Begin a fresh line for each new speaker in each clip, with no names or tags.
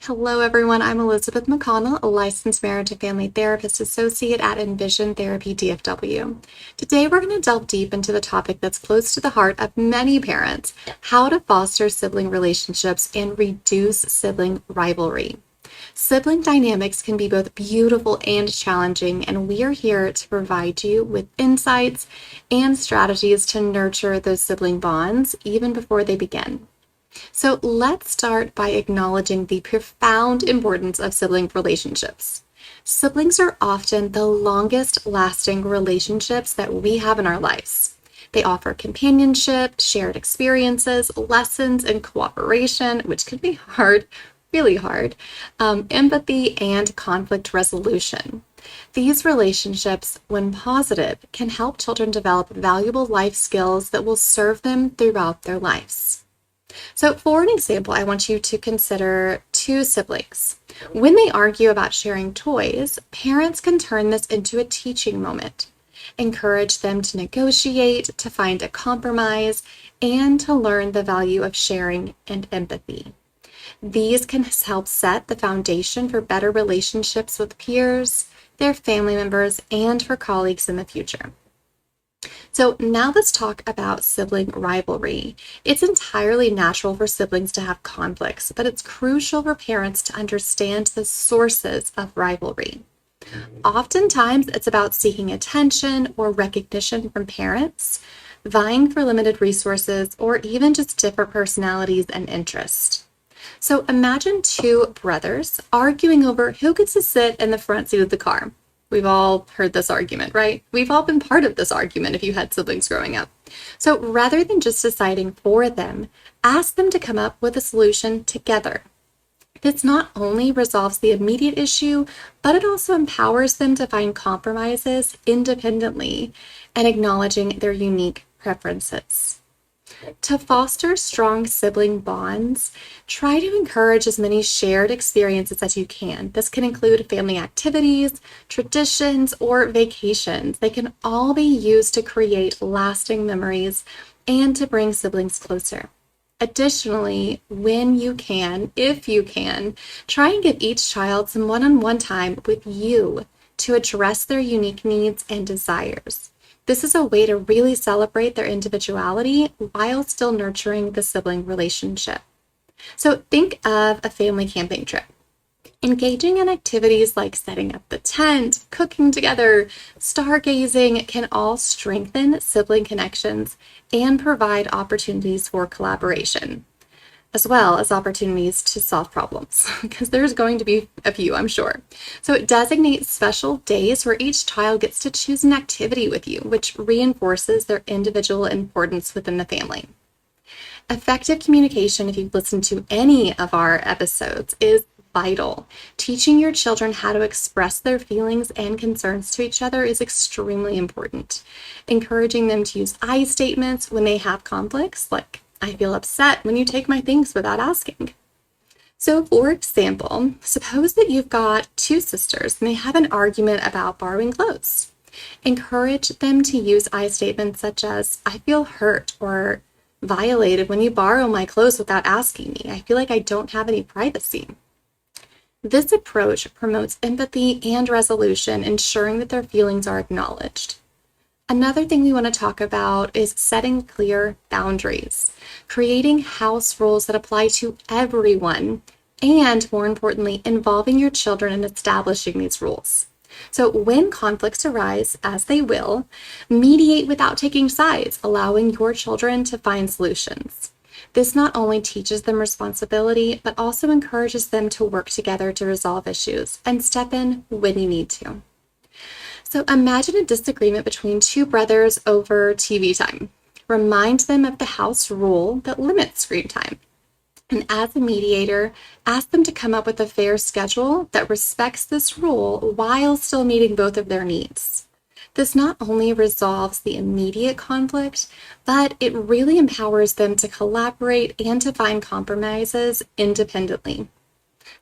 Hello, everyone. I'm Elizabeth McConnell, a licensed marriage and family therapist associate at Envision Therapy DFW. Today, we're going to delve deep into the topic that's close to the heart of many parents: how to foster sibling relationships and reduce sibling rivalry. Sibling dynamics can be both beautiful and challenging, and we are here to provide you with insights and strategies to nurture those sibling bonds even before they begin. So let's start by acknowledging the profound importance of sibling relationships. Siblings are often the longest lasting relationships that we have in our lives. They offer companionship, shared experiences, lessons, and cooperation, which can be hard, really hard, empathy, and conflict resolution. These relationships, when positive, can help children develop valuable life skills that will serve them throughout their lives. So, for an example, I want you to consider two siblings. When they argue about sharing toys, parents can turn this into a teaching moment. Encourage them to negotiate, to find a compromise, and to learn the value of sharing and empathy. These can help set the foundation for better relationships with peers, their family members, and for colleagues in the future. So now let's talk about sibling rivalry. It's entirely natural for siblings to have conflicts, but it's crucial for parents to understand the sources of rivalry. Oftentimes, it's about seeking attention or recognition from parents, vying for limited resources, or even just different personalities and interests. So imagine two brothers arguing over who gets to sit in the front seat of the car. We've all heard this argument, right? We've all been part of this argument if you had siblings growing up. So rather than just deciding for them, ask them to come up with a solution together. This not only resolves the immediate issue, but it also empowers them to find compromises independently and acknowledging their unique preferences. To foster strong sibling bonds, try to encourage as many shared experiences as you can. This can include family activities, traditions, or vacations. They can all be used to create lasting memories and to bring siblings closer. Additionally, when you can, if you can, try and give each child some one-on-one time with you to address their unique needs and desires. This is a way to really celebrate their individuality while still nurturing the sibling relationship. So think of a family camping trip. Engaging in activities like setting up the tent, cooking together, stargazing can all strengthen sibling connections and provide opportunities for collaboration, as well as opportunities to solve problems, because there's going to be a few, I'm sure. So designate special days where each child gets to choose an activity with you, which reinforces their individual importance within the family. Effective communication, if you've listened to any of our episodes, is vital. Teaching your children how to express their feelings and concerns to each other is extremely important. Encouraging them to use I statements when they have conflicts, like, I feel upset when you take my things without asking. So, for example, suppose that you've got two sisters and they have an argument about borrowing clothes. Encourage them to use I statements such as, I feel hurt or violated when you borrow my clothes without asking me. I feel like I don't have any privacy. This approach promotes empathy and resolution, ensuring that their feelings are acknowledged. Another thing we want to talk about is setting clear boundaries, creating house rules that apply to everyone, and more importantly, involving your children in establishing these rules. So when conflicts arise, as they will, mediate without taking sides, allowing your children to find solutions. This not only teaches them responsibility, but also encourages them to work together to resolve issues and step in when you need to. So imagine a disagreement between two brothers over TV time. Remind them of the house rule that limits screen time. And as a mediator, ask them to come up with a fair schedule that respects this rule while still meeting both of their needs. This not only resolves the immediate conflict, but it really empowers them to collaborate and to find compromises independently.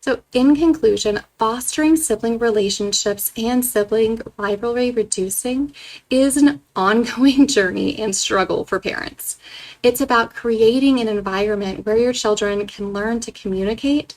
So in conclusion, fostering sibling relationships and sibling rivalry reducing is an ongoing journey and struggle for parents. It's about creating an environment where your children can learn to communicate,